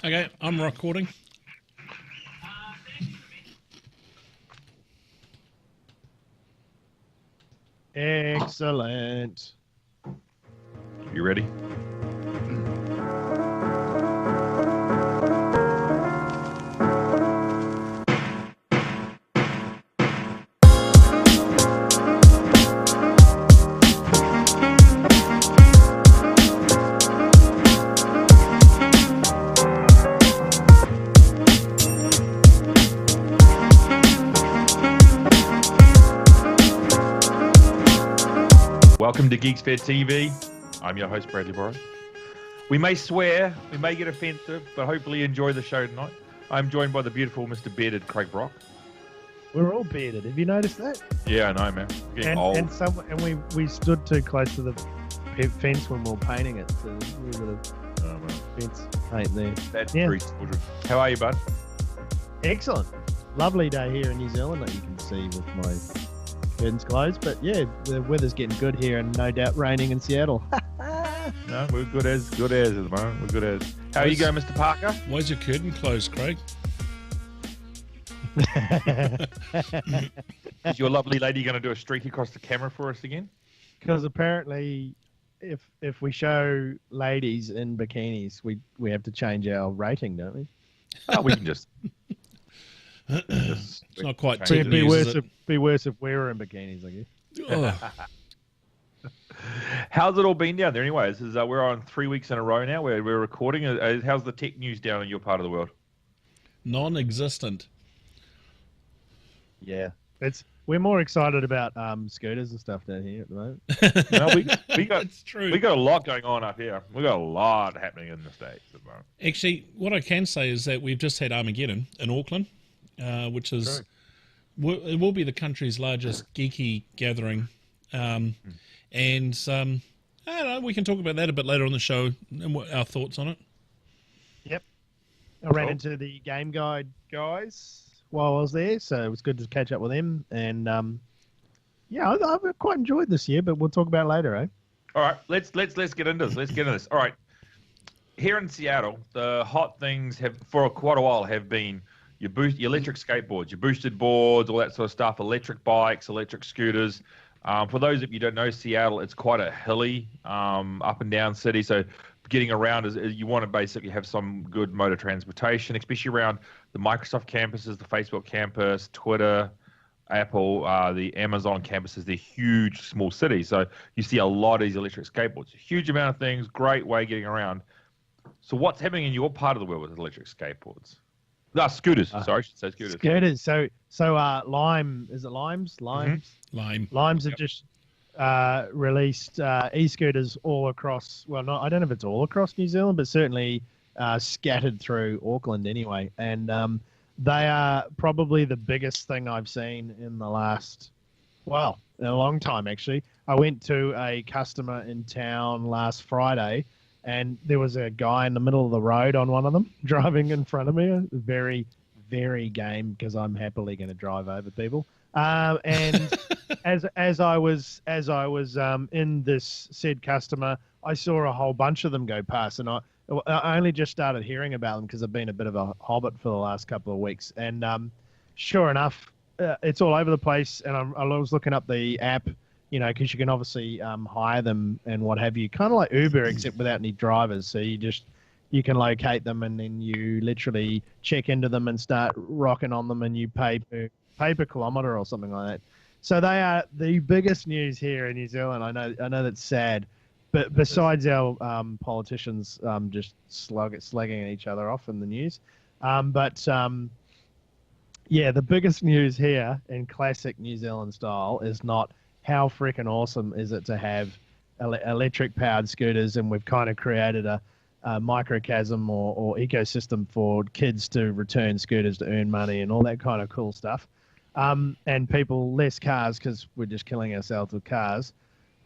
Okay, I'm recording. Excellent. You ready? Welcome to Geeksphere TV. I'm your host, Bradley Borrow. We may swear, we may get offensive, but hopefully you enjoy the show tonight. I'm joined by the beautiful Mr. Bearded Craig Brock. We're all bearded. Have you noticed that? Yeah, I know, man. Getting old. And we stood too close to the fence when we were painting it. So there's a little bit of fence paint there. That's very children. How are you, bud? Excellent. Lovely day here in New Zealand that you can see with my curtains closed. But yeah, the weather's getting good here and no doubt raining in Seattle. No, we're good as at the moment. We're good as. How are you going, Mr. Parker? Why's your curtain closed, Craig? Is your lovely lady going to do a streak across the camera for us again? Because apparently, if we show ladies in bikinis, we have to change our rating, don't we? Oh, we can just. It's not quite It'd be news, worse is it? be worse if we were in bikinis, I guess. Oh, How's it all been down there anyway? This is, we're on 3 weeks in a row now where we're recording. How's the tech news down in your part of the world? non-existent. Yeah, we're more excited about scooters and stuff down here at the moment. No, we got It's true. we got a lot going on up here. We got a lot happening in the States at the moment. Actually, what I can say is that we've just had Armageddon in Auckland, which is it will be the country's largest geeky gathering, and I don't know. We can talk about that a bit later on the show and what our thoughts on it. Yep. I ran into the Game Guide guys while I was there, so it was good to catch up with them. And yeah, I've quite enjoyed this year, but we'll talk about it later, eh? All right, let's get into this. Let's get into this. All right, here in Seattle, the hot things have for quite a while have been your electric skateboards, your boosted boards, all that sort of stuff, electric bikes, electric scooters. For those of you who don't know Seattle, it's quite a hilly, up and down city. So getting around is you want to basically have some good motor transportation, especially around the Microsoft campuses, the Facebook campus, Twitter, Apple, the Amazon campuses. They're huge, small cities. So you see a lot of these electric skateboards. A huge amount of things, great way of getting around. So what's happening in your part of the world with electric skateboards? No, scooters. Sorry, I should say scooters. Scooters. So Lime, is it Limes? Limes? Lime. Limes have just released e-scooters all across, well, I don't know if it's all across New Zealand, but certainly scattered through Auckland anyway. And they are probably the biggest thing I've seen in the last, well, in a long time, actually. I went to a customer in town last Friday, and there was a guy in the middle of the road on one of them driving in front of me. Very, very game, because I'm happily going to drive over people. And as I was in this said customer, I saw a whole bunch of them go past, and I only just started hearing about them because I've been a bit of a hobbit for the last couple of weeks. And sure enough, it's all over the place. And I was looking up the app, you know, because you can obviously hire them and what have you, kind of like Uber, except without any drivers. So you can locate them, and then you literally check into them and start rocking on them, and you pay per kilometre or something like that. So they are the biggest news here in New Zealand. I know that's sad, but besides our politicians just slagging each other off in the news, yeah, the biggest news here in classic New Zealand style is not how freaking awesome is it to have electric powered scooters, and we've kind of created a microcosm or ecosystem for kids to return scooters to earn money and all that kind of cool stuff. And people, less cars, because we're just killing ourselves with cars.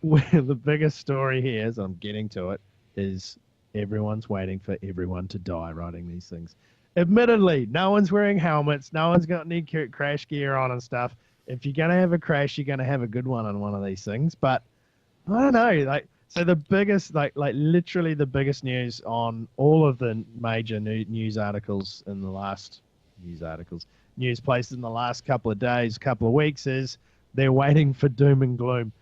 The biggest story here, as I'm getting to it, is everyone's waiting for everyone to die riding these things. Admittedly, no one's wearing helmets. No one's got any crash gear on and stuff. If you're going to have a crash, you're going to have a good one on one of these things. But I don't know. Like, So the biggest, like literally the biggest news on all of the major news articles in the last news places in the last couple of days, couple of weeks is they're waiting for doom and gloom.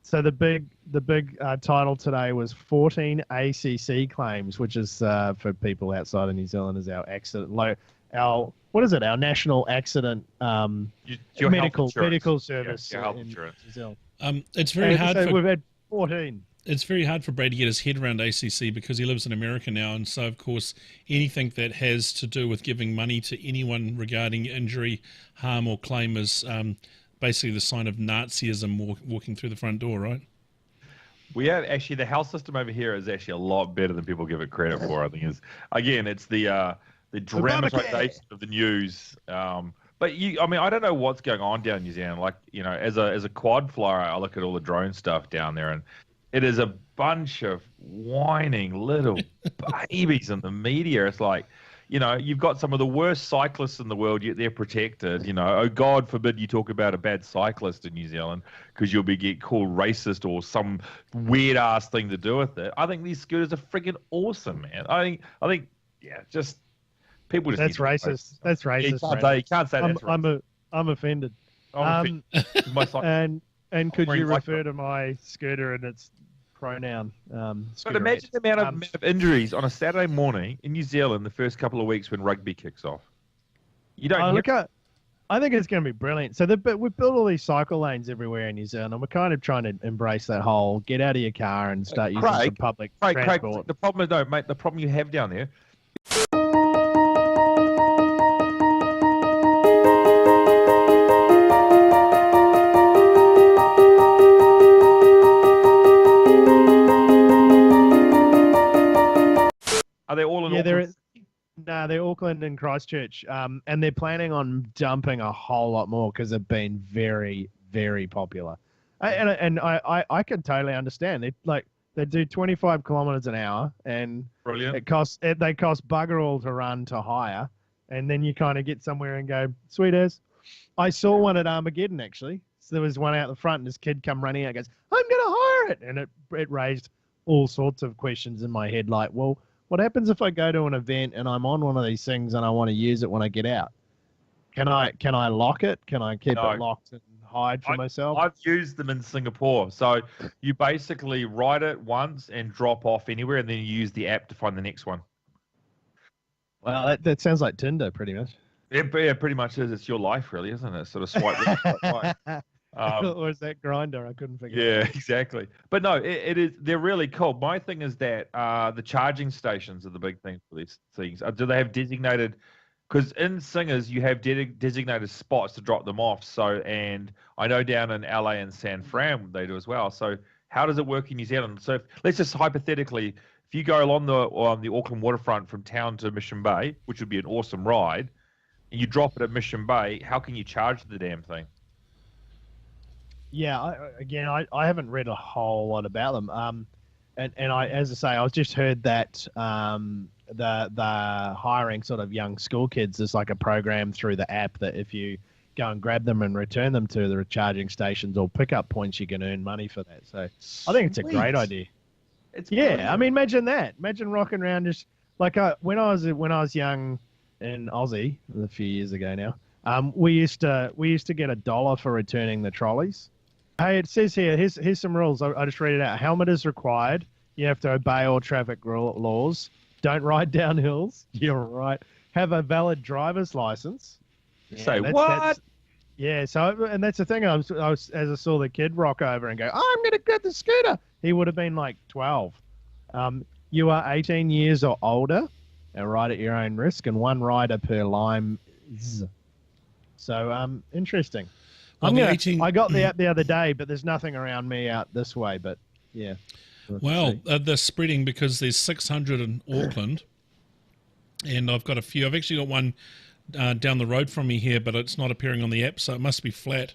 So the big title today was 14 ACC claims, which is for people outside of New Zealand is our accident our what is it? Our national accident Your medical Yeah, service your health in insurance. New Zealand. It's very hard So for we've had 14. it's very hard for Brad to get his head around ACC because he lives in America now, and so of course anything that has to do with giving money to anyone regarding injury, harm, or claim is basically the sign of Nazism walking through the front door, right? We have actually the health system over here is actually a lot better than people give it credit for. I think it's the dramatization of the news. But I don't know what's going on down in New Zealand. Like, as a quad flyer, I look at all the drone stuff down there, and it is a bunch of whining little babies in the media. It's like, you've got some of the worst cyclists in the world, yet they're protected. Oh, God forbid you talk about a bad cyclist in New Zealand because you'll get called racist or some weird ass thing to do with it. I think these scooters are freaking awesome, man. I think, yeah, just people just. That's racist. That's racist. You can't say that's racist. I'm offended. I'm offended. My and could you refer to my scooter and its pronoun? But imagine the amount of injuries on a Saturday morning in New Zealand the first couple of weeks when rugby kicks off. You don't. I think it's going to be brilliant. So we've built all these cycle lanes everywhere in New Zealand, and we're kind of trying to embrace that whole get out of your car and start using some public transport. Craig, the problem is, mate, the problem you have down there. Are they all in Auckland? No, they're Auckland and Christchurch, and they're planning on dumping a whole lot more because they've been very, very popular. I can totally understand. They do 25 kilometers an hour, and brilliant. They cost bugger all to run to hire, and then you kind of get somewhere and go, sweet as. I saw one at Armageddon actually. So there was one out the front, and this kid come running out and goes, "I'm going to hire it," and it raised all sorts of questions in my head, like, well, what happens if I go to an event and I'm on one of these things and I want to use it when I get out? Can I lock it? Can I keep it locked and hide for myself? I've used them in Singapore. So you basically write it once and drop off anywhere, and then you use the app to find the next one. Well, that sounds like Tinder, pretty much. Yeah, pretty much is. It's your life, really, isn't it? Sort of swipe left, swipe right. Or is that Grinder? I couldn't figure. Yeah, exactly. But no, it is. They're really cool. My thing is that the charging stations are the big thing for these things. Do they have designated? Because in Singers you have designated spots to drop them off. So, and I know down in LA and San Fran they do as well. So, how does it work in New Zealand? So, let's just hypothetically, if you go along the Auckland waterfront from town to Mission Bay, which would be an awesome ride, and you drop it at Mission Bay, how can you charge the damn thing? Yeah, I haven't read a whole lot about them. And I, as I say, I just heard that the hiring sort of young school kids is like a program through the app that if you go and grab them and return them to the recharging stations or pickup points, you can earn money for that. So I think it's a great idea. Brilliant. I mean, imagine that. Imagine rocking around just like when I was young in Aussie a few years ago now. We used to get $1 for returning the trolleys. Hey, it says here, here's some rules. I just read it out. Helmet is required. You have to obey all traffic laws. Don't ride down hills. You're right. Have a valid driver's license. Say what? Yeah. So, and that's the thing. I was as I saw the kid rock over and go, "Oh, I'm going to get the scooter." He would have been like 12. You are 18 years or older, and ride at your own risk, and one rider per lime. So, interesting. Well, I got the app the other day, but there's nothing around me out this way. But yeah. Well, they're spreading because there's 600 in Auckland, and I've got a few. I've actually got one down the road from me here, but it's not appearing on the app, so it must be flat.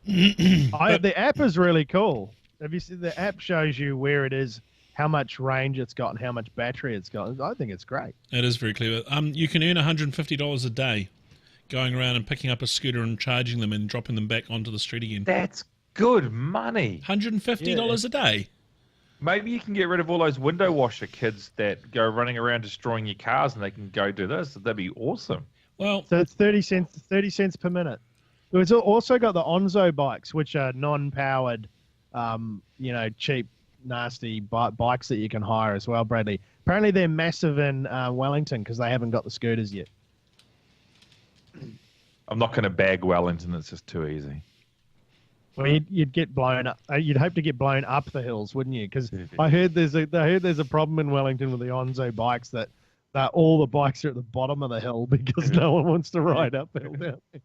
The app is really cool. Have you seen the app? Shows you where it is, how much range it's got, and how much battery it's got. I think it's great. It is very clever. You can earn $150 a day going around and picking up a scooter and charging them and dropping them back onto the street again. That's good money. $150 a day. Maybe you can get rid of all those window washer kids that go running around destroying your cars, and they can go do this. That'd be awesome. Well, So it's 30 cents per minute. It's also got the Onzo bikes, which are non-powered, cheap, nasty bikes that you can hire as well, Bradley. Apparently they're massive in Wellington because they haven't got the scooters yet. I'm not going to bag Wellington. It's just too easy. Well, you'd get blown up. You'd hope to get blown up the hills, wouldn't you? Because I heard there's a problem in Wellington with the Onzo bikes that all the bikes are at the bottom of the hill because no one wants to ride uphill down there.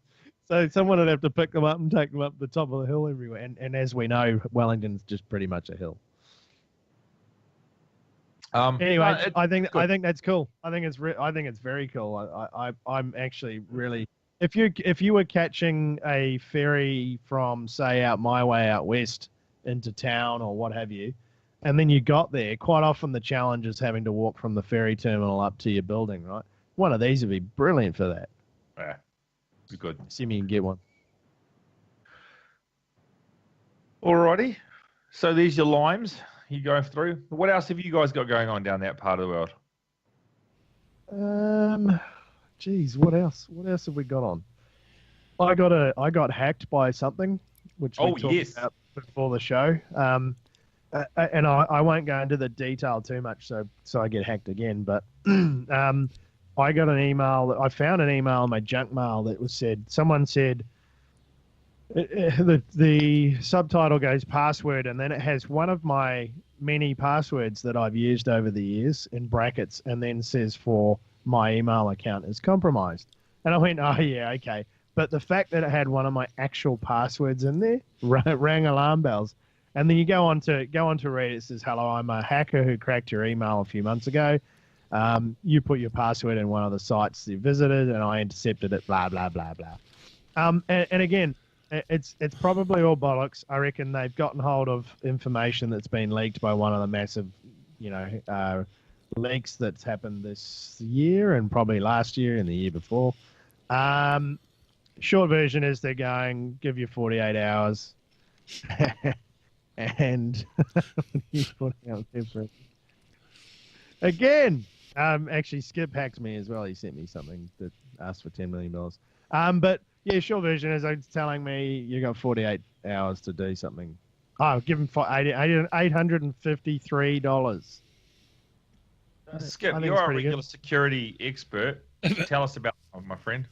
So someone would have to pick them up and take them up the top of the hill everywhere. And as we know, Wellington's just pretty much a hill. Anyway, I think that's cool. I think it's very cool. I'm actually really. If you were catching a ferry from, say, out my way out west into town or what have you, and then you got there, quite often the challenge is having to walk from the ferry terminal up to your building, right? One of these would be brilliant for that. Yeah, be good. Assume you can get one. Alrighty. So these your limes you go through. What else have you guys got going on down that part of the world? Geez, what else? What else have we got on? I got hacked by something, which we talked about before the show. And I won't go into the detail too much, so I get hacked again. But I got an email. I found an email in my junk mail that someone said the subtitle goes password, and then it has one of my many passwords that I've used over the years in brackets, and then says for my email account is compromised. And I went, oh yeah, okay. But the fact that it had one of my actual passwords in there rang alarm bells. And then you go on to read, it says, hello, I'm a hacker who cracked your email a few months ago. You put your password in one of the sites you visited, and I intercepted it, blah, blah, blah, blah. And again, it's probably all bollocks. I reckon they've gotten hold of information that's been leaked by one of the massive, leaks that's happened this year and probably last year and the year before. Short version is they're going, give you 48 hours. And again, actually Skip hacked me as well. He sent me something that asked for $10 million. But yeah, short version is it's telling me you got 48 hours to do something. Oh, give him $853. Skip, you're a regular security expert. Tell us about it, my friend.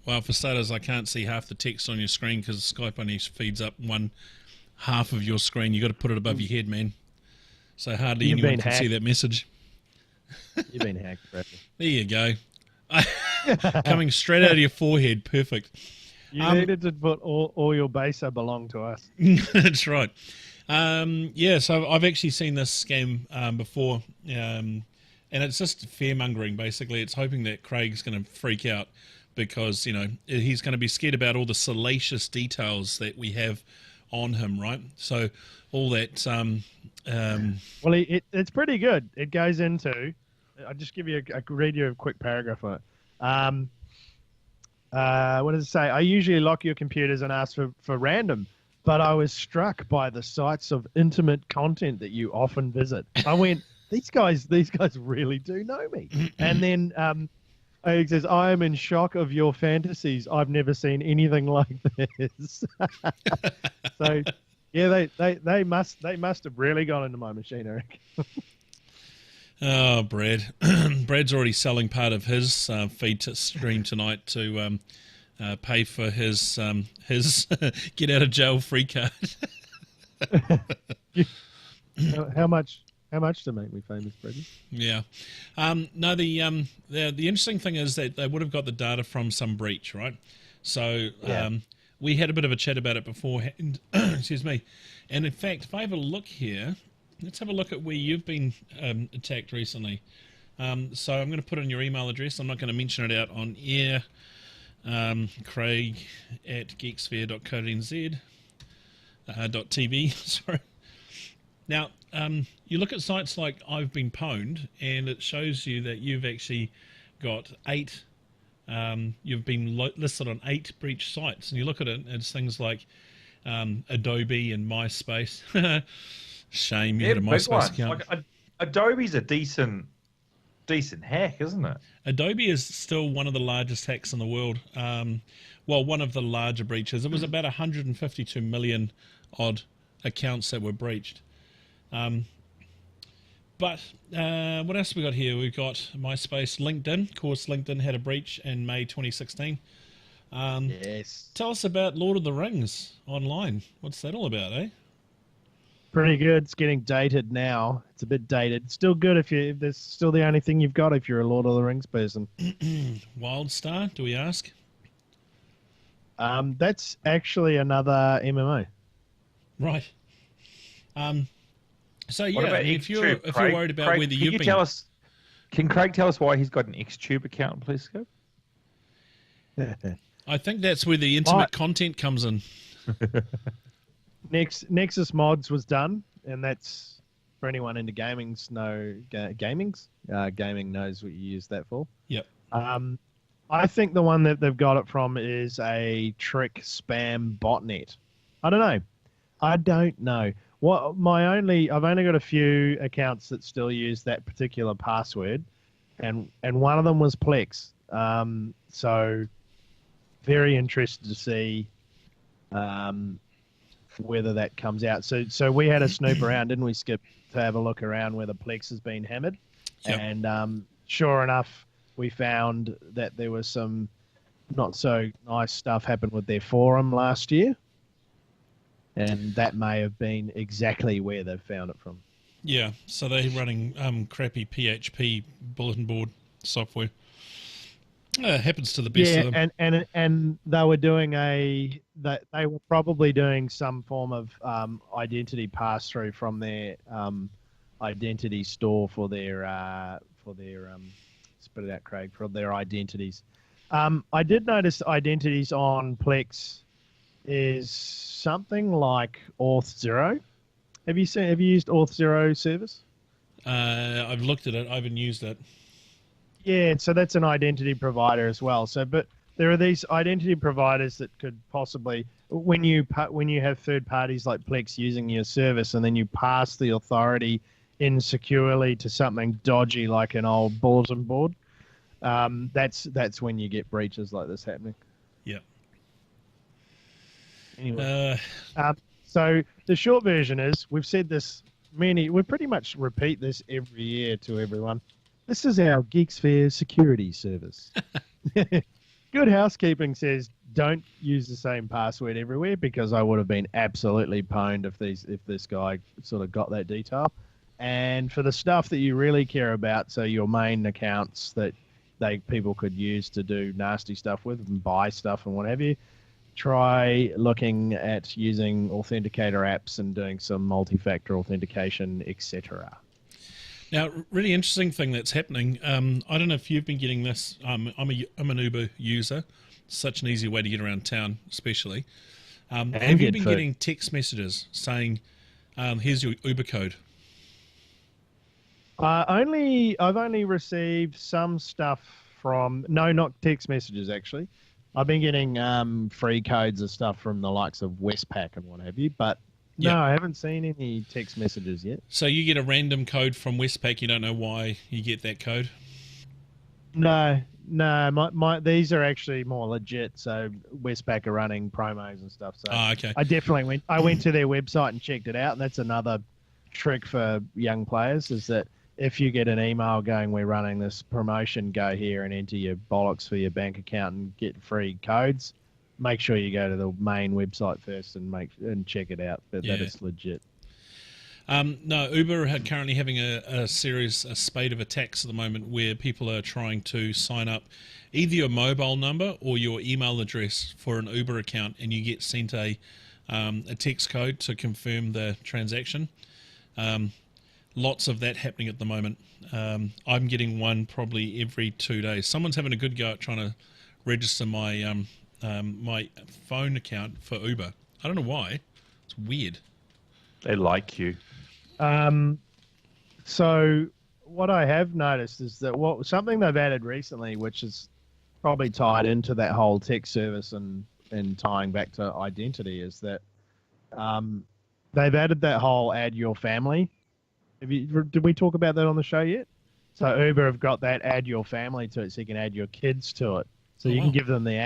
Well, for starters, I can't see half the text on your screen because Skype only feeds up one half of your screen. You got to put it above your head, man. So hardly anyone can see that message. You've been hacked, Bradley. There you go. Coming straight out of your forehead. Perfect. You needed to put all your basa belong to us. That's right. So I've actually seen this scam before, and it's just fear-mongering, basically. It's hoping that Craig's going to freak out because, he's going to be scared about all the salacious details that we have on him, right? So all that... well, it's pretty good. It goes into... I'll just read you a quick paragraph on it. What does it say? I usually lock your computers and ask for random, but I was struck by the sites of intimate content that you often visit. I went, these guys really do know me. And then it says, I am in shock of your fantasies. I've never seen anything like this. So yeah, they must have really gone into my machine, Eric. Oh, Brad. Brad's already selling part of his feed to stream tonight to pay for his get out of jail free card. How much to make me famous, Bradley? Yeah. No, the interesting thing is that they would have got the data from some breach, right? So we had a bit of a chat about it beforehand. Excuse me. And in fact, if I have a look here, let's have a look at where you've been attacked recently. So I'm going to put in your email address. I'm not going to mention it out on air. Craig at geeksphere.co.nz .tv. Sorry. Now, you look at sites like I've Been Pwned, and it shows you that you've actually got 8. You've been listed on 8 breach sites, and you look at it, and it's things like Adobe and MySpace. Shame you They're had a big MySpace ones. account. Like Adobe's a decent hack, isn't it? Adobe is still one of the largest hacks in the world. Well, one of the larger breaches. It was about 152 million odd accounts that were breached. But what else have we got here? We've got MySpace, LinkedIn. Of course, LinkedIn had a breach in May 2016. Yes. Tell us about Lord of the Rings online. What's that all about, eh? Pretty good. It's getting dated now. It's a bit dated. Still good if that's still the only thing you've got if you're a Lord of the Rings person. WildStar, do we ask? That's actually another MMO. Right. So What yeah, about I mean, if you're Xtube, worried about Craig, whether can you've you been, tell us? Can Craig tell us why he's got an Xtube account, please, Scope? I think that's where the intimate content comes in. Nexus Mods was done, and that's for anyone into gaming knows what you use that for. Yep. I think the one that they've got it from is a trick spam botnet. I don't know. I've only got a few accounts that still use that particular password, and one of them was Plex. So very interested to see whether that comes out. So we had a snoop around, didn't we, Skip, to have a look around where the Plex has been hammered, Yep. and sure enough, we found that there was some not so nice stuff happened with their forum last year. And that may have been exactly where they found it from. Yeah, so they're running crappy PHP bulletin board software. Happens to the best of them. And they were doing they were probably doing some form of identity pass through from their identity store for their spit it out, Craig, for their identities. I did notice identities on Plex is something like Auth0. Have you used Auth0 service? I've looked at it. I haven't used it. Yeah, so that's an identity provider as well. So, but there are these identity providers that could possibly, when you have third parties like Plex using your service, and then you pass the authority insecurely to something dodgy like an old bulletin board, that's when you get breaches like this happening. Yeah. Anyway, so the short version is we've said this we pretty much repeat this every year to everyone. This is our Geeksphere security service. Good housekeeping says don't use the same password everywhere, because I would have been absolutely pwned if this guy sort of got that detail. And for the stuff that you really care about, so your main accounts that people could use to do nasty stuff with and buy stuff and what have you, try looking at using authenticator apps and doing some multi-factor authentication, etc. Now, really interesting thing that's happening. I don't know if you've been getting this. I'm an Uber user. Such an easy way to get around town, especially. Have you been getting text messages saying, "Here's your Uber code"? I've only received some stuff from not text messages actually. I've been getting free codes of stuff from the likes of Westpac and what have you, but no, I haven't seen any text messages yet. So you get a random code from Westpac. You don't know why you get that code? No. These are actually more legit. So Westpac are running promos and stuff. So okay. I went to their website and checked it out, and that's another trick for young players is that if you get an email going, we're running this promotion, go here and enter your bollocks for your bank account and get free codes. Make sure you go to the main website first and check it out. That is legit. No, Uber are currently having a spate of attacks at the moment where people are trying to sign up either your mobile number or your email address for an Uber account, and you get sent a text code to confirm the transaction. Lots of that happening at the moment. I'm getting one probably every 2 days. Someone's having a good go at trying to register my my phone account for Uber. I don't know why. It's weird. They like you. So what I have noticed is that something they've added recently, which is probably tied into that whole tech service and tying back to identity, is that they've added that whole add your family. Did we talk about that on the show yet? So Uber have got that add your family to it, so you can add your kids to it. So Oh, you wow. can give them the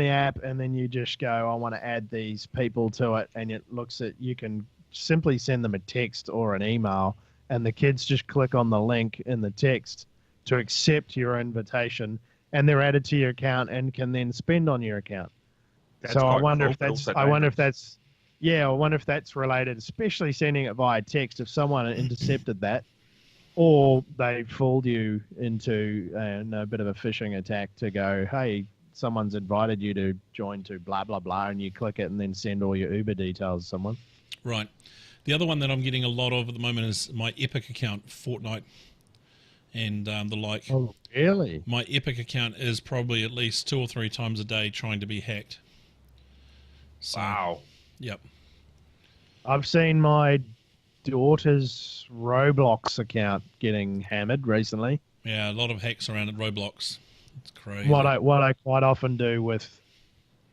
app, and then you just go, I want to add these people to it, and it looks at, you can simply send them a text or an email, and the kids just click on the link in the text to accept your invitation, and they're added to your account and can then spend on your account. That's So I quite wonder cool, if but that's, also I wonder if dangerous. that's, yeah, I wonder if that's related, especially sending it via text. If someone intercepted that, or they fooled you into a bit of a phishing attack to go, hey, someone's invited you to join to blah blah blah, and you click it and then send all your Uber details to someone. Right. The other one that I'm getting a lot of at the moment is my Epic account, Fortnite, and the like. Oh, really? My Epic account is probably at least 2 or 3 times a day trying to be hacked. So, Wow. Yep. I've seen my daughter's Roblox account getting hammered recently. Yeah, a lot of hacks around at Roblox. It's crazy. What I quite often do with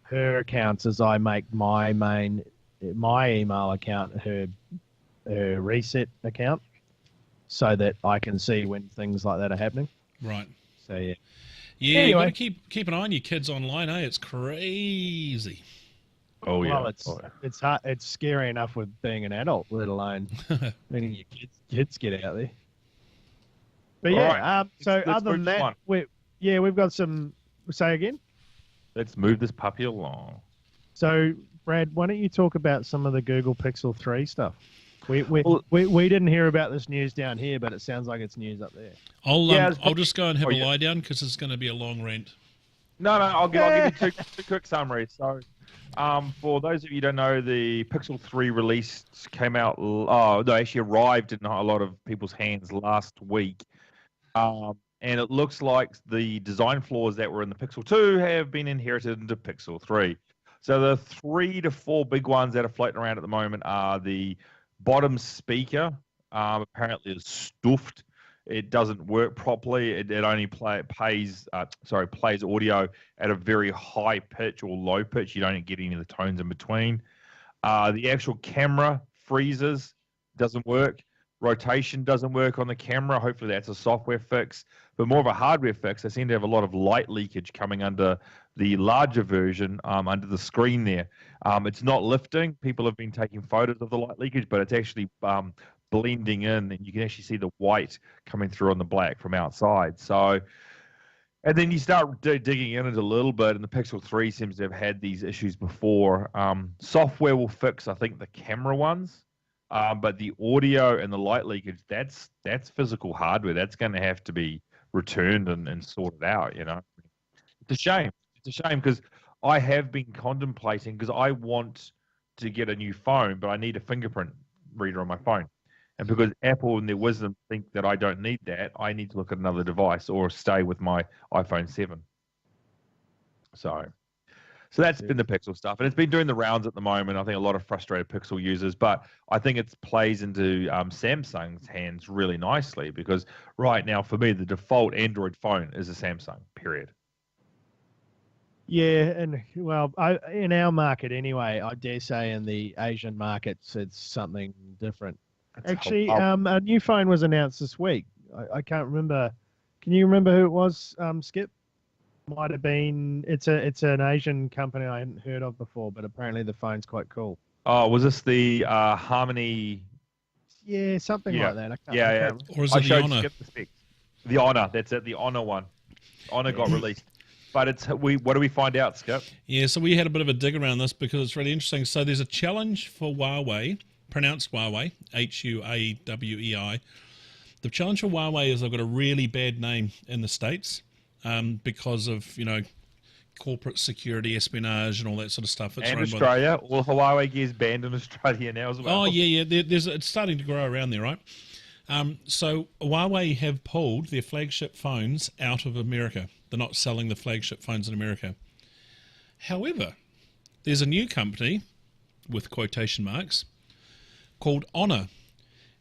her accounts is I make my email account her reset account, so that I can see when things like that are happening. Right. So yeah. Yeah, Anyway. you got to keep an eye on your kids online, eh? It's crazy. Oh yeah. Well, it's hard, it's scary enough with being an adult, let alone letting your kids get out there. But All yeah, right. so Let's other than move this that, one. we've got some. Say again. Let's move this puppy along. So Brad, why don't you talk about some of the Google Pixel 3 stuff? We Well- didn't hear about this news down here, but it sounds like it's news up there. I'll just go and have Oh, a yeah. lie down because it's going to be a long rant. No, I'll give you two quick summaries. So, for those of you who don't know, the Pixel 3 release came out. Oh no, actually arrived in a lot of people's hands last week, and it looks like the design flaws that were in the Pixel 2 have been inherited into Pixel 3. So the 3 to 4 big ones that are floating around at the moment are the bottom speaker. Apparently is stuffed. It doesn't work properly. It only plays audio at a very high pitch or low pitch. You don't get any of the tones in between. The actual camera freezes, doesn't work. Rotation doesn't work on the camera. Hopefully that's a software fix. But more of a hardware fix, they seem to have a lot of light leakage coming under the larger version, under the screen there. It's not lifting. People have been taking photos of the light leakage, but it's actually blending in, and you can actually see the white coming through on the black from outside. So, and then you start digging in it a little bit, and the Pixel 3 seems to have had these issues before. Software will fix, I think, the camera ones, but the audio and the light leakage, that's physical hardware. That's going to have to be returned and sorted out, you know. It's a shame. It's a shame because I have been contemplating, because I want to get a new phone, but I need a fingerprint reader on my phone. And because Apple in their wisdom think that I don't need that, I need to look at another device or stay with my iPhone 7. So that's been the Pixel stuff. And it's been doing the rounds at the moment. I think a lot of frustrated Pixel users, but I think it plays into Samsung's hands really nicely, because right now, for me, the default Android phone is a Samsung, period. Yeah, and well, in our market anyway, I dare say in the Asian markets, it's something different. Actually, a new phone was announced this week. I can't remember. Can you remember who it was, Skip? Might have been. It's an Asian company I hadn't heard of before, but apparently the phone's quite cool. Oh, was this the Harmony? Yeah, something like that. I can't remember. Or is it the Honor? Skip the specs. The Honor. That's it. The Honor one. Honor got released. But what do we find out, Skip? Yeah, so we had a bit of a dig around this because it's really interesting. So there's a challenge for Huawei, pronounced Huawei, Huawei. The challenge for Huawei is they've got a really bad name in the States because of, corporate security, espionage, and all that sort of stuff. And Australia. All Huawei gear is banned in Australia now as well. Oh, yeah. It's starting to grow around there, right? So Huawei have pulled their flagship phones out of America. They're not selling the flagship phones in America. However, there's a new company, with quotation marks, called Honor.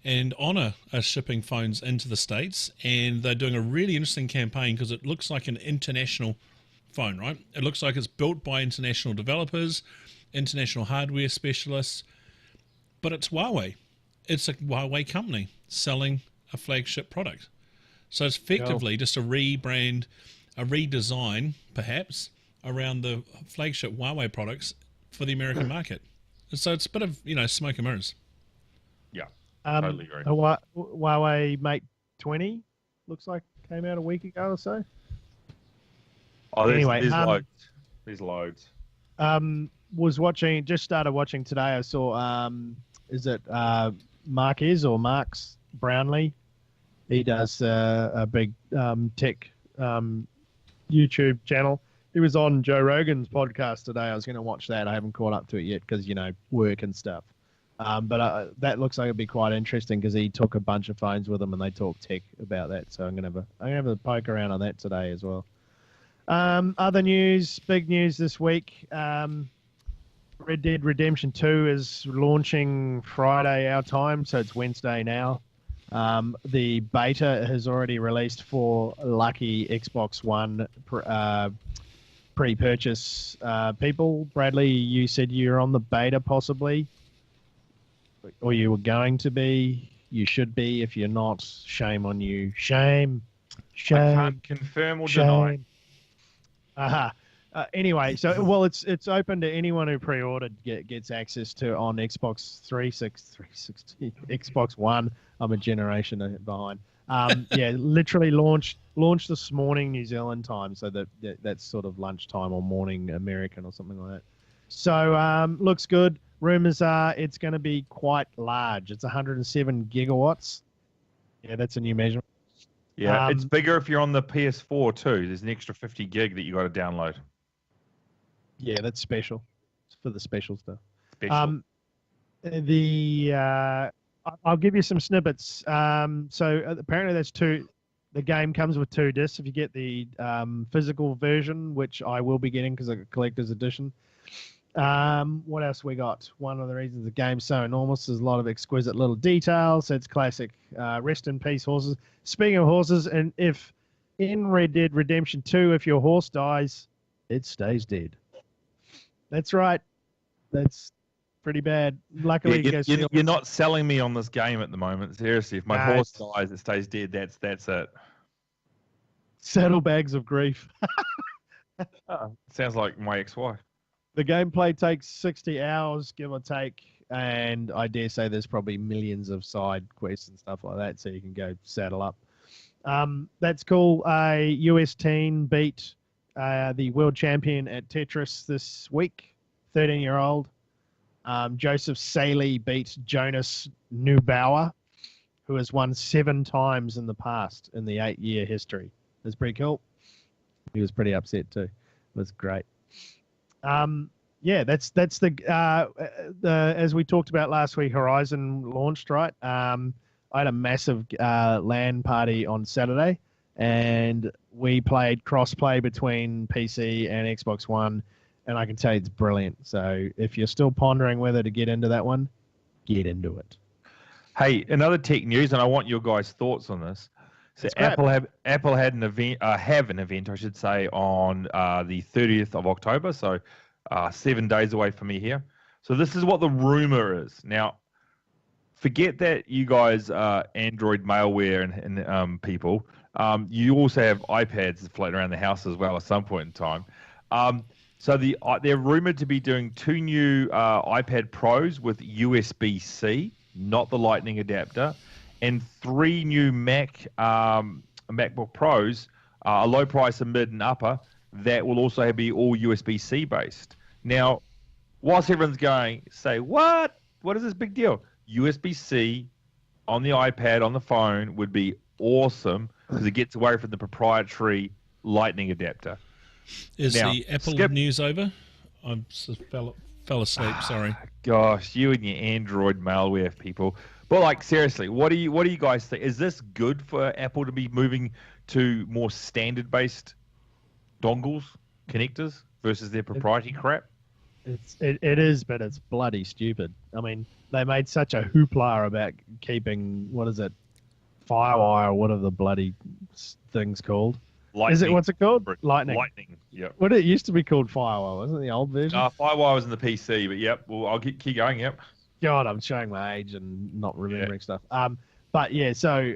And Honor are shipping phones into the States, and they're doing a really interesting campaign because it looks like an international phone, right? It looks like it's built by international developers. international hardware specialists, but it's Huawei. It's a Huawei company selling a flagship product. So it's effectively just a rebrand, a redesign, perhaps, around the flagship Huawei products for the American market. So it's a bit of, smoke and mirrors. Yeah, totally agree. Huawei Mate 20 looks like came out a week ago or so. Oh, Anyway, there's loads. There's loads. Just started watching today. I saw, is it Marquez or Marks Brownlee? He does a big tech YouTube channel. He was on Joe Rogan's podcast today. I was going to watch that. I haven't caught up to it yet because, work and stuff. But that looks like it'd be quite interesting because he took a bunch of phones with him and they talk tech about that. So I'm gonna have a poke around on that today as well. Other news, big news this week. Red Dead Redemption 2 is launching Friday our time, so it's Wednesday now. The beta has already released for lucky Xbox One pre-purchase people. Bradley, you said you're on the beta possibly. Or you were going to be. You should be. If you're not, shame on you. Shame. I can't confirm or deny. Anyway, it's open to anyone who pre-ordered gets access to on Xbox 360, Xbox One. I'm a generation behind. Literally launched this morning New Zealand time, so that's sort of lunchtime or morning American or something like that. So looks good. Rumors are it's going to be quite large. It's 107 gigawatts. Yeah, that's a new measurement. Yeah, it's bigger if you're on the PS4 too. There's an extra 50 gig that you got to download. Yeah, that's special. It's for the special stuff. Special. I'll give you some snippets. So apparently that's two. The game comes with 2 discs. If you get the physical version, which I will be getting because it's a collector's edition. What else we got? One of the reasons the game's so enormous, there's a lot of exquisite little details. It's classic. Rest in peace, horses. Speaking of horses, and if in Red Dead Redemption 2, if your horse dies, it stays dead. That's right. That's pretty bad. Luckily, you're not selling me on this game at the moment. Seriously, if my horse dies, it stays dead. That's it. Saddlebags of grief. Sounds like my ex-wife. The gameplay takes 60 hours, give or take, and I dare say there's probably millions of side quests and stuff like that, so you can go saddle up. That's cool. A US teen beat the world champion at Tetris this week, 13-year-old. Joseph Saley beat Jonas Neubauer, who has won 7 times in the past in the 8-year history. That's pretty cool. He was pretty upset too. It was great. That's the as we talked about last week, Horizon launched, right? I had a massive LAN party on Saturday, and we played cross-play between PC and Xbox One, and I can tell you it's brilliant. So if you're still pondering whether to get into that one, get into it. Hey, another tech news, and I want your guys' thoughts on this. So Apple had an event, I should say, on the 30th of October. So 7 days away from me here. So this is what the rumor is. Now, forget that you guys are Android malware and people. You also have iPads floating around the house as well at some point in time. So they're rumored to be doing 2 new iPad Pros with USB-C, not the Lightning adapter, and 3 new MacBook Pros, a low price, a mid, and upper, that will also be all USB-C based. Now, whilst everyone's going, say, what? What is this big deal? USB-C on the iPad, on the phone, would be awesome because it gets away from the proprietary Lightning adapter. Is the Apple news over? I fell asleep, sorry. Gosh, you and your Android malware people. But seriously, what do you guys think? Is this good for Apple to be moving to more standard-based dongles, connectors, versus their proprietary crap? It is, but it's bloody stupid. I mean, they made such a hoopla about keeping, what is it, Firewire or whatever the bloody thing's called. Lightning. Is it what's it called? Lightning. Lightning. Yep. What it used to be called Firewall, wasn't it? The old version. Firewire was in the PC, but yep. Well, I'll keep going. Yep. God, I'm showing my age and not remembering stuff. But yeah, so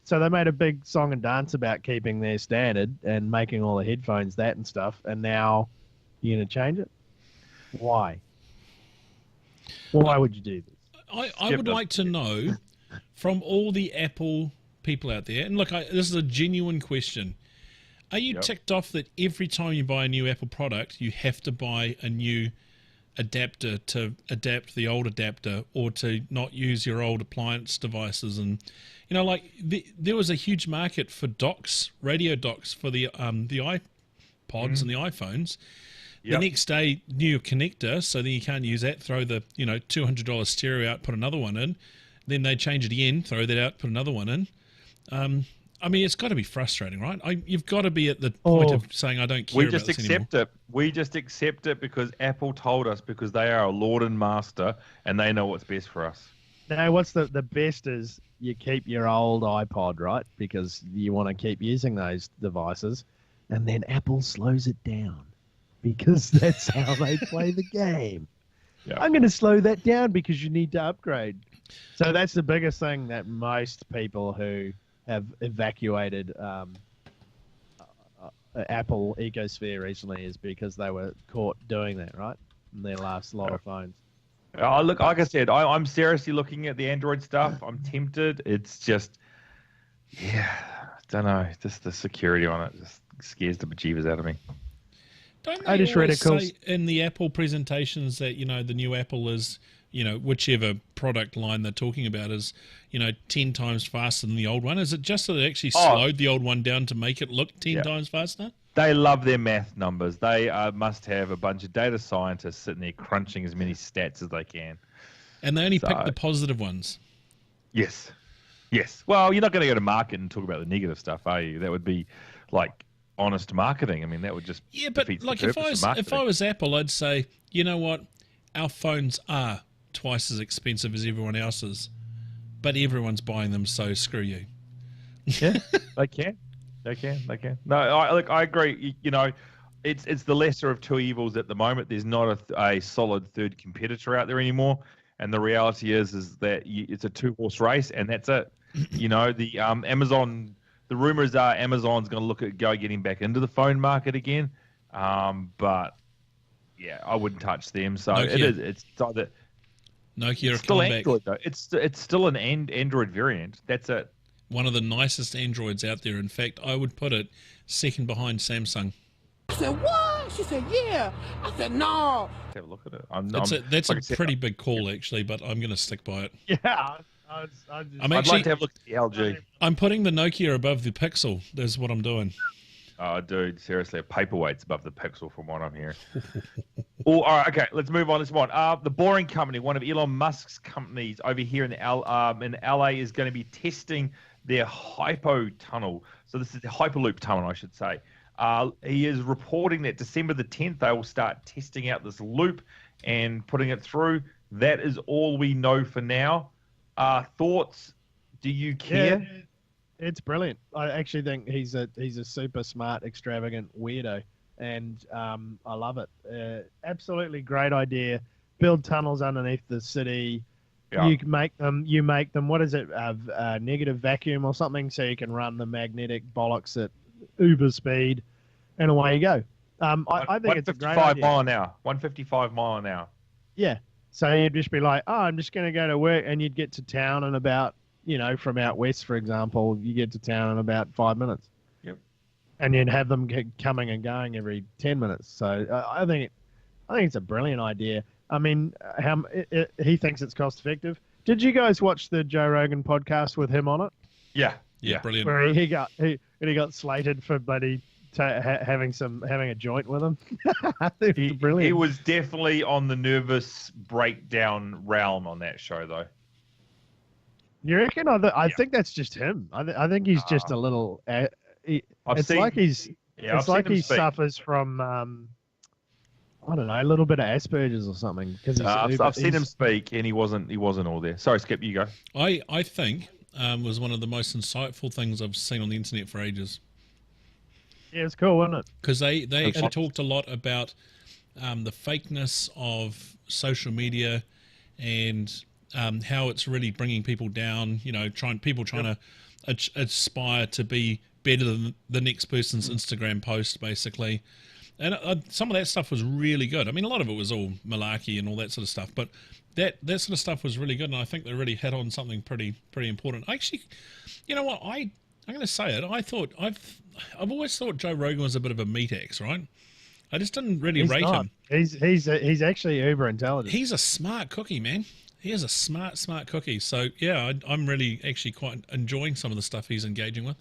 they made a big song and dance about keeping their standard and making all the headphones that and stuff. And now you're gonna change it? Why? Why would you do this? I would like to know from all the Apple people out there, and look, this is a genuine question. Are you ticked off that every time you buy a new Apple product, you have to buy a new adapter to adapt the old adapter, or to not use your old appliance devices? And like there was a huge market for docks, radio docks for the iPods and the iPhones. The next day, new connector, so then you can't use that. Throw the $200 stereo out, put another one in. Then they change it again, throw that out, put another one in. I mean, it's got to be frustrating, right? You've got to be at the point of saying, I don't care about this anymore. We just accept it because Apple told us, because they are a lord and master and they know what's best for us. No, what's the best is you keep your old iPod, right? Because you want to keep using those devices. And then Apple slows it down because that's how they play the game. Yep. I'm going to slow that down because you need to upgrade. So that's the biggest thing that most people who have evacuated Apple ecosphere recently is because they were caught doing that, right? In their last lot of phones. Look, like I said, I'm seriously looking at the Android stuff. I'm tempted. It's just, I don't know. Just the security on it just scares the bejeebers out of me. Don't they say in the Apple presentations that, the new Apple is, whichever product line they're talking about is, 10 times faster than the old one? Is it just that they actually slowed the old one down to make it look 10 times faster? They love their math numbers. They must have a bunch of data scientists sitting there crunching as many stats as they can. And they only pick the positive ones. Yes. Well, you're not going to go to market and talk about the negative stuff, are you? That would be like honest marketing. I mean, that would just but like if I was Apple, I'd say, you know what, our phones are twice as expensive as everyone else's, but everyone's buying them, so screw you. Yeah, they can. No, I agree. It's the lesser of two evils at the moment. There's not a solid third competitor out there anymore, and the reality is that it's a two-horse race, and that's it. The Amazon. The rumors are Amazon's going to look at getting back into the phone market again, but yeah, I wouldn't touch them. So Nokia. It's either Nokia. It's still Android though. It's still an Android variant. That's it. One of the nicest Androids out there. In fact, I would put it second behind Samsung. I said, what? She said, yeah. I said, no. Let's have a look at it. That's a pretty big call, actually, but I'm going to stick by it. Yeah. I'd like to have a look at the LG. I'm putting the Nokia above the Pixel. That's what I'm doing. Oh, dude, seriously, a paperweight's above the Pixel from what I'm hearing. All right, okay, let's move on. The Boring Company, one of Elon Musk's companies over here in LA, is going to be testing their Hypo tunnel. So this is the Hyperloop tunnel, I should say. He is reporting that December the 10th, they will start testing out this loop and putting it through. That is all we know for now. Thoughts? Do you care? Yeah, it's brilliant. I actually think he's a super smart, extravagant weirdo, and I love it. Absolutely great idea. Build tunnels underneath the city. Yeah. You make them. What is it? Negative vacuum or something, so you can run the magnetic bollocks at uber speed, and away you go. I think it's a great idea. 155 mile an hour. Yeah. So you'd just be like, I'm just going to go to work, and you'd get to town in about, from out west, for example, you get to town in about 5 minutes. Yep. And you'd have them coming and going every 10 minutes. So I think it's a brilliant idea. I mean, he thinks it's cost effective. Did you guys watch the Joe Rogan podcast with him on it? Yeah, brilliant. Where he got slated for bloody having a joint with him. Brilliant. He was definitely on the nervous breakdown realm on that show, though. You reckon? I think that's just him. I think he's just a little. It's like he suffers from. I don't know, a little bit of Asperger's or something. I've seen him speak, and he wasn't all there. Sorry, Skip, you go. I think was one of the most insightful things I've seen on the internet for ages. Yeah, it's cool, wasn't it? Because they actually talked a lot about the fakeness of social media and how it's really bringing people down. You know, trying to aspire to be better than the next person's Instagram post, basically. And some of that stuff was really good. I mean, a lot of it was all malarkey and all that sort of stuff, but that sort of stuff was really good, and I think they really hit on something pretty important. Actually, you know what? I'm going to say it. I've always thought Joe Rogan was a bit of a meat axe, right? I just didn't really rate him. He's actually uber intelligent. He's a smart cookie, man. He is a smart cookie. So yeah, I'm really actually quite enjoying some of the stuff he's engaging with.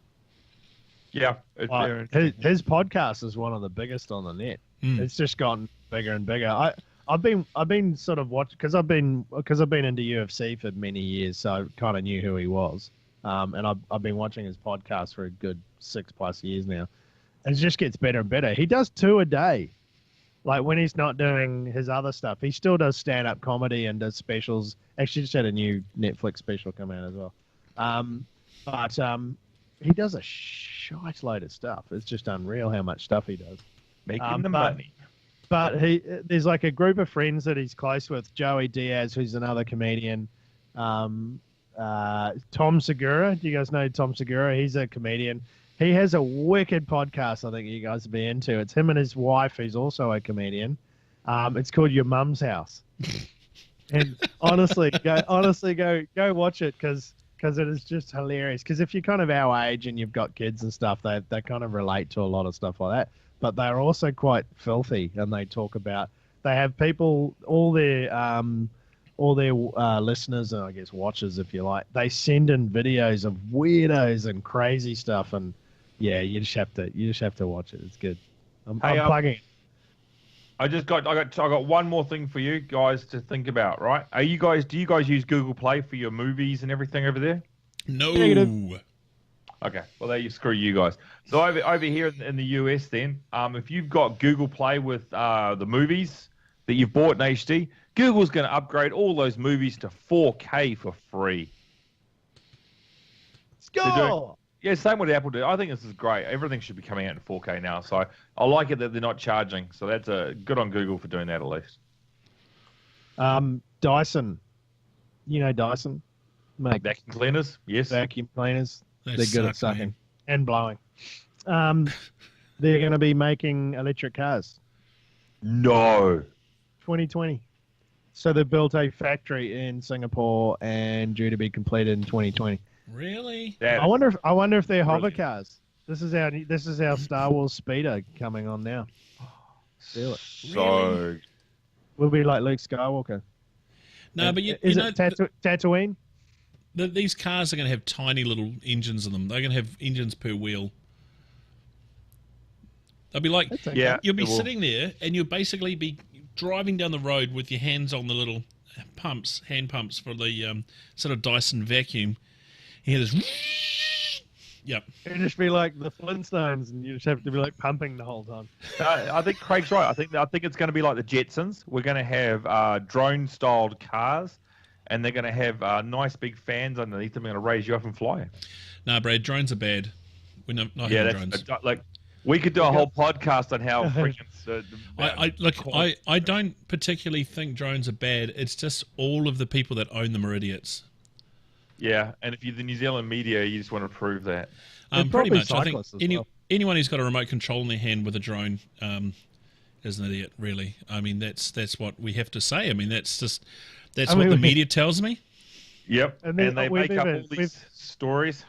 Yeah, his podcast is one of the biggest on the net. It's just gotten bigger and bigger. I've been sort of watching because I've been into UFC for many years, so I kind of knew who he was. And I've been watching his podcast for a good 6+ years now. And it just gets better and better. He does 2 a day. Like when he's not doing his other stuff, he still does stand-up comedy and does specials. Actually, just had a new Netflix special come out as well. But he does a shite load of stuff. It's just unreal how much stuff he does. Making the money. But there's like a group of friends that he's close with. Joey Diaz, who's another comedian. Tom Segura. Do you guys know Tom Segura? He's a comedian. He has a wicked podcast I think you guys would be into. It's him and his wife, who's also a comedian. It's called Your Mum's House. And honestly, go watch it because it is just hilarious. Because if you're kind of our age and you've got kids and stuff, they kind of relate to a lot of stuff like that. But they're also quite filthy, and they talk about, they have people, all their listeners and I guess watchers, if you like, they send in videos of weirdos and crazy stuff, and yeah, you just have to watch it. It's good. I'm plugging it. I got one more thing for you guys to think about, right? Do you guys use Google Play for your movies and everything over there? No. Negative. Okay, well, there you screw you guys. So over here in the US, then, if you've got Google Play with the movies that you've bought in HD, Google's going to upgrade all those movies to 4K for free. Let's go. Yeah, same with Apple do. I think this is great. Everything should be coming out in 4K now, so I like it that they're not charging. So that's good on Google for doing that at least. Dyson, you know Dyson, vacuum cleaners, yes. Vacuum cleaners. They're good at sucking, man. And blowing. They're going to be making electric cars. No. 2020. So they built a factory in Singapore and due to be completed in 2020. Really? I wonder if they're hover cars. This is our Star Wars speeder coming on now. Feel it. So we'll be like Luke Skywalker. No, but is it Tatooine? These cars are going to have tiny little engines in them. They're going to have engines per wheel. They'll be like, yeah, you'll be sitting there and you'll basically be driving down the road with your hands on the little hand pumps for the sort of Dyson vacuum. You hear this. Yep. It'd just be like the Flintstones, and you just have to be like pumping the whole time. I think Craig's right. I think it's going to be like the Jetsons. We're going to have drone-styled cars, and they're going to have nice big fans underneath them. They're going to raise you up and fly. No, Brad, drones are bad. We're not having drones. Like we could do a whole podcast on how freaking. I don't particularly think drones are bad. It's just all of the people that own them are idiots. Yeah, and if you're the New Zealand media, you just want to prove that. Pretty much. I think anyone who's got a remote control in their hand with a drone is an idiot, really. I mean, that's what we have to say. I mean, that's what the media tells me. Yep, and they make up all these stories.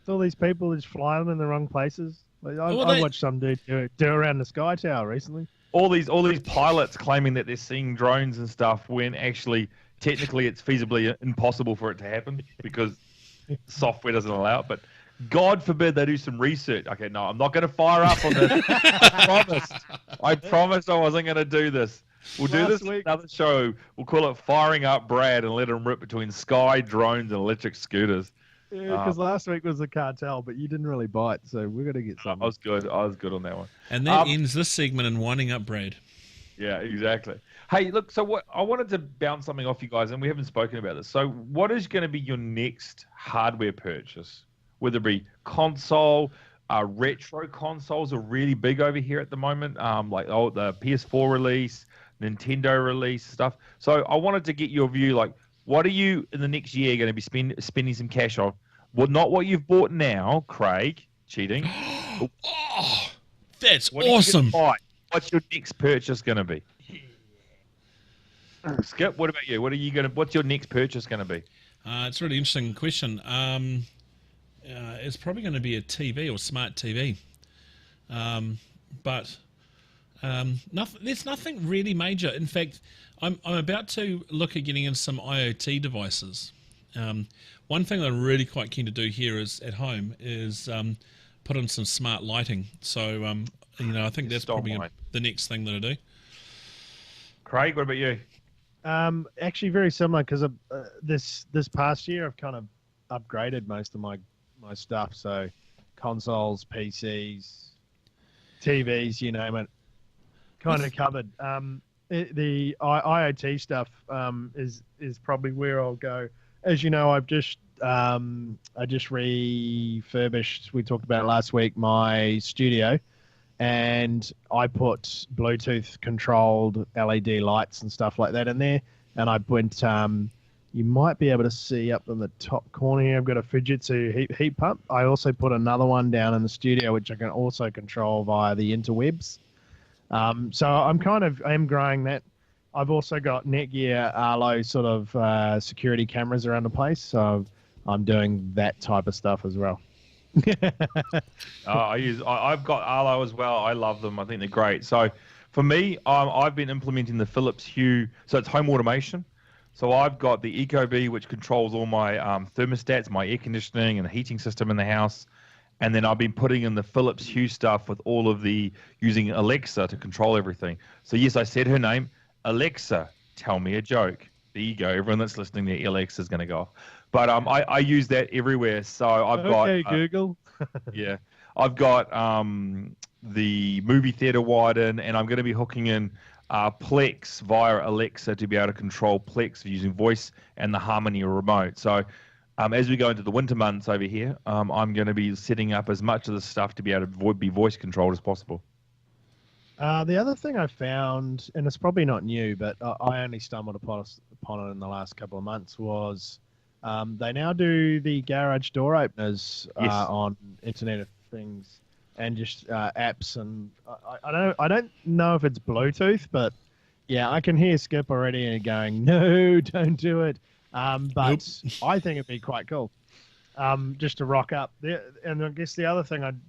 All these people just fly them in the wrong places. Like, I watched some dude do around the Sky Tower recently. All these pilots claiming that they're seeing drones and stuff when actually... Technically, it's feasibly impossible for it to happen because software doesn't allow it. But God forbid they do some research. Okay, no, I'm not going to fire up on this. I promised I wasn't going to do this. We'll do this in another show. We'll call it Firing Up Brad and let him rip between sky, drones, and electric scooters. Yeah, because last week was the cartel, but you didn't really bite, so we're going to get something. I was good on that one. And that ends this segment in Winding Up Brad. Yeah, exactly. Hey, look, so what I wanted to bounce something off you guys, and we haven't spoken about this. So what is going to be your next hardware purchase? Whether it be console, Retro consoles are really big over here at the moment. Like the PS4 release, Nintendo release stuff. So I wanted to get your view. Like, what are you in the next year going to be spending some cash on? Well, not what you've bought now, Craig. Cheating. Oh, that's What are you awesome. gonna buy? What's your next purchase going to be? Skip, what about you? What's your next purchase going to be? It's a really interesting question. It's probably going to be a TV or smart TV. But there's nothing really major. In fact, I'm about to look at getting in some IoT devices. One thing that I'm really quite keen to do here is at home is put in some smart lighting. So I think that's probably the next thing that I do. Craig, what about you? Actually, very similar because this past year I've kind of upgraded most of my stuff. So consoles, PCs, TVs, you name it, kind of covered. The IoT stuff is probably where I'll go. As you know, I just refurbished. We talked about it last week, my studio, and I put Bluetooth controlled LED lights and stuff like that in there. And I went. You might be able to see up in the top corner here. I've got a Fujitsu heat pump. I also put another one down in the studio, which I can also control via the interwebs. So I'm growing that. I've also got Netgear Arlo sort of security cameras around the place. So I'm doing that type of stuff as well. I've got Arlo as well. I love them. I think they're great. So for me, I've been implementing the Philips Hue. So it's home automation. So I've got the Ecobee, which controls all my thermostats, my air conditioning and the heating system in the house. And then I've been putting in the Philips Hue stuff with all of using Alexa to control everything. So yes, I said her name, Alexa, tell me a joke. There you go. Everyone that's listening there, Alexa's going to go off. But I use that everywhere. So I've got... Okay, Google. Yeah. I've got the movie theater widen, and I'm going to be hooking in Plex via Alexa to be able to control Plex using voice and the Harmony remote. So as we go into the winter months over here, I'm going to be setting up as much of the stuff to be able to be voice controlled as possible. The other thing I found, and it's probably not new, but I only stumbled upon it in the last couple of months, was they now do the garage door openers on Internet of Things and just apps, and I don't know if it's Bluetooth, but yeah, I can hear Skip already going, no, don't do it. But nope. I think it'd be quite cool, just to rock up. And I guess the other thing I'm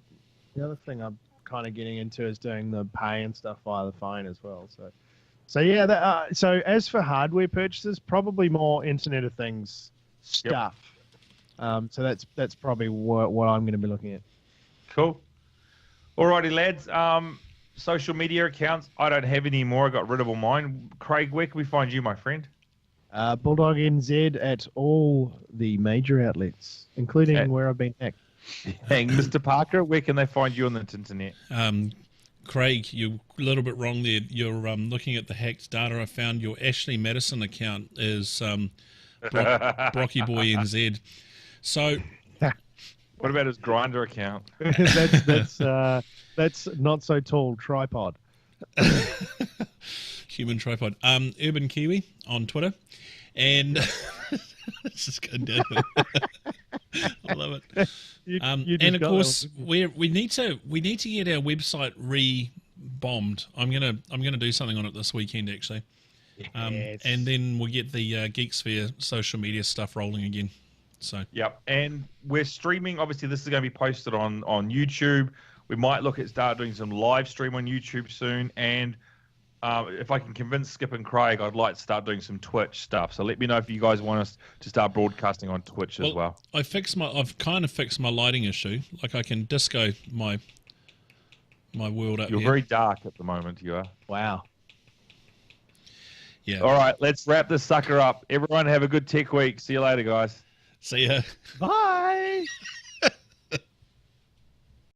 kind of getting into is doing the pay and stuff via the phone as well. So yeah. So as for hardware purchases, probably more Internet of Things stuff. Yep. So that's probably what I'm going to be looking at. Cool. Alrighty, lads. Social media accounts. I don't have any more. I got rid of all mine. Craig, where can we find you, my friend? Bulldog NZ at all the major outlets, including where I've been hacked. And Mr. Parker, where can they find you on the internet? Craig, you're a little bit wrong there. You're looking at the hacked data. I found your Ashley Madison account is Brocky Boy NZ. So, what about his Grinder account? That's not so tall tripod. Human tripod. Urban Kiwi on Twitter, and it's just going down. I love it. And of course, we need to get our website re-bombed. I'm gonna do something on it this weekend actually, yes. And then we'll get the Geeksphere social media stuff rolling again. So yep, and we're streaming. Obviously, this is going to be posted on YouTube. We might look at start doing some live stream on YouTube soon, and if I can convince Skip and Craig, I'd like to start doing some Twitch stuff. So let me know if you guys want us to start broadcasting on Twitch as well. I've kind of fixed my lighting issue. Like I can disco my world up. You're very dark at the moment. You are. Wow. Yeah. All right, let's wrap this sucker up. Everyone have a good tech week. See you later, guys. See ya. Bye.